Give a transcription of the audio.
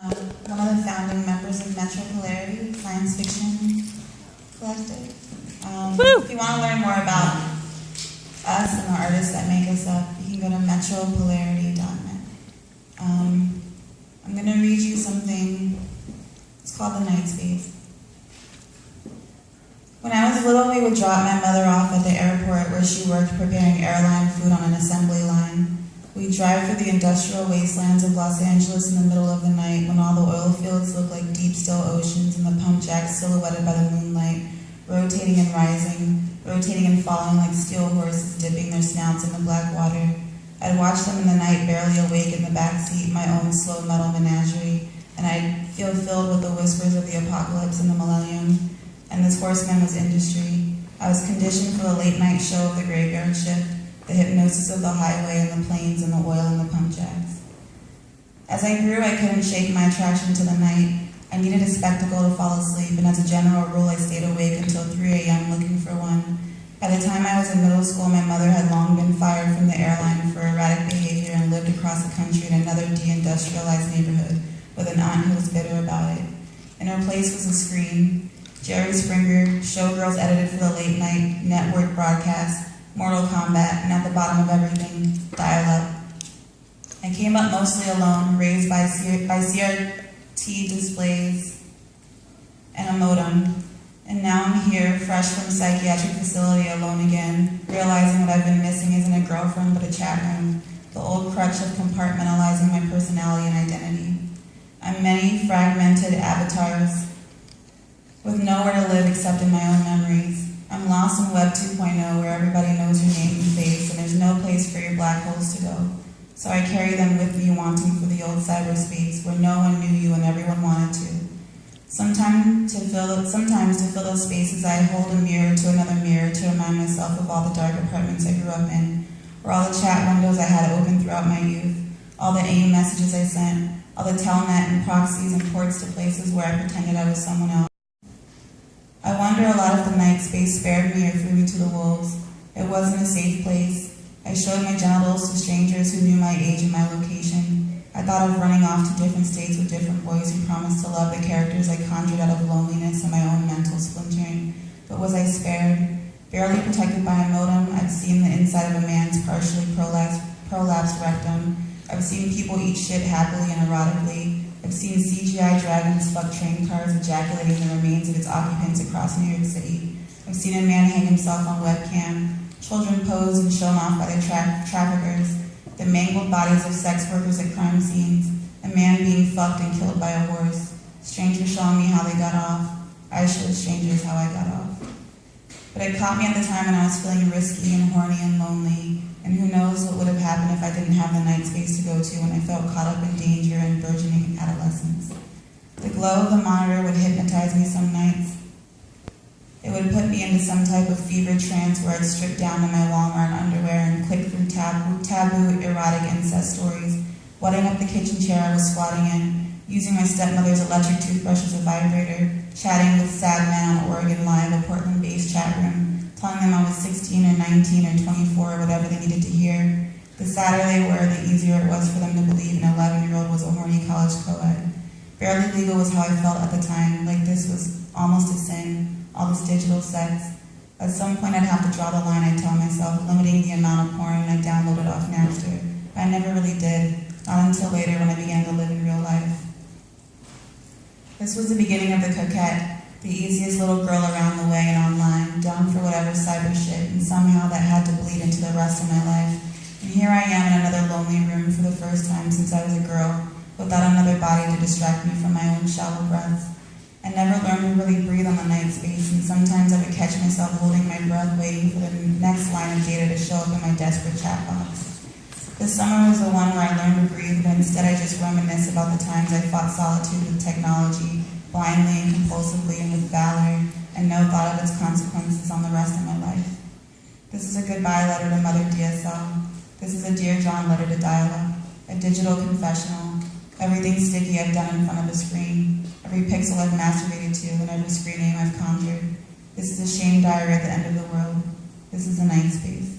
One of the founding members of Metro Polarity, science fiction collective. If you want to learn more about us and the artists that make us up, you can go to metropolarity.net. I'm going to read you something. It's called the Nightspace. When I was little, we would drop my mother off at the airport where she worked preparing airline food on an assembly line. We'd drive through the industrial wastelands of Los Angeles in the middle of the night when all the oil fields looked like deep, still oceans and the pump jacks silhouetted by the moonlight, rotating and rising, rotating and falling like steel horses dipping their snouts in the black water. I'd watch them in the night, barely awake in the backseat, my own slow metal menagerie, and I'd feel filled with the whispers of the apocalypse and the millennium. And this horseman was industry. I was conditioned for the late night show of the graveyard shift, the hypnosis of the highway and the planes and the oil and the pump jacks. As I grew, I couldn't shake my attraction to the night. I needed a spectacle to fall asleep, and as a general rule, I stayed awake until 3 a.m. looking for one. By the time I was in middle school, my mother had long been fired from the airline for erratic behavior and lived across the country in another deindustrialized neighborhood with an aunt who was bitter about it. In her place was a screen. Jerry Springer, showgirls edited for the late night network broadcast, Mortal Kombat, and at the bottom of everything, dial-up. I came up mostly alone, raised by CRT displays and a modem. And now I'm here, fresh from psychiatric facility, alone again, realizing what I've been missing isn't a girlfriend but a chat room, the old crutch of compartmentalizing my personality and identity. I'm many fragmented avatars with nowhere to live except in my own memories. I'm lost in Web 2.0 where everybody knows your name and face and there's no place for your black holes to go. So I carry them with me wanting for the old cyberspace where no one knew you and everyone wanted to. Sometimes to fill those spaces I hold a mirror to another mirror to remind myself of all the dark apartments I grew up in, or all the chat windows I had open throughout my youth, all the AIM messages I sent, all the telnet and proxies and ports to places where I pretended I was someone else. I wonder a lot if the night space spared me or threw me to the wolves. It wasn't a safe place. I showed my genitals to strangers who knew my age and my location. I thought of running off to different states with different boys who promised to love the characters I conjured out of loneliness and my own mental splintering. But was I spared? Barely protected by a modem, I've seen the inside of a man's partially prolapsed rectum. I've seen people eat shit happily and erotically. I've seen CGI dragons fuck train cars ejaculating the remains of its occupants across New York City. I've seen a man hang himself on webcam, children posed and shown off by their traffickers, the mangled bodies of sex workers at crime scenes, a man being fucked and killed by a horse, strangers showing me how they got off. I showed strangers how I got off. But it caught me at the time when I was feeling risky and horny and lonely, and who knows what would have happened if I didn't have the night space to go to when I felt caught up in danger and burgeoning adolescence. The glow of the monitor would hypnotize me some nights. It would put me into some type of fevered trance where I'd strip down to my Walmart underwear and click through taboo erotic incest stories, wetting up the kitchen chair I was squatting in, using my stepmother's electric toothbrush as a vibrator, chatting with sad men on Oregon Live, a Portland-based chat room, telling them I was 16 or 19 or 24 or whatever they needed to hear. The sadder they were, the easier it was for them to believe an 11-year-old was a horny college co-ed. Barely legal was how I felt at the time, like this was almost a sin, all this digital sex. At some point I'd have to draw the line, I tell myself, limiting the amount of porn I downloaded off Napster. But I never really did, not until later when I began to live in real life. This was the beginning of the coquette, the easiest little girl around the way and online, down for whatever cyber shit, and somehow that had to bleed into the rest of my life. And here I am in another lonely room for the first time since I was a girl, without another body to distract me from my own shallow breaths. I never learned to really breathe on the night space, and sometimes I would catch myself holding my breath, waiting for the next line of data to show up in my desperate chat box. This summer was the one where I learned to breathe, but instead I just reminisce about the times I fought solitude with technology, blindly and compulsively and with valor, and no thought of its consequences on the rest of my life. This is a goodbye letter to Mother DSL. This is a Dear John letter to dial-up, a digital confessional, everything sticky I've done in front of a screen, every pixel I've masturbated to, and every screen name I've conjured. This is a shame diary at the end of the world. This is a night space.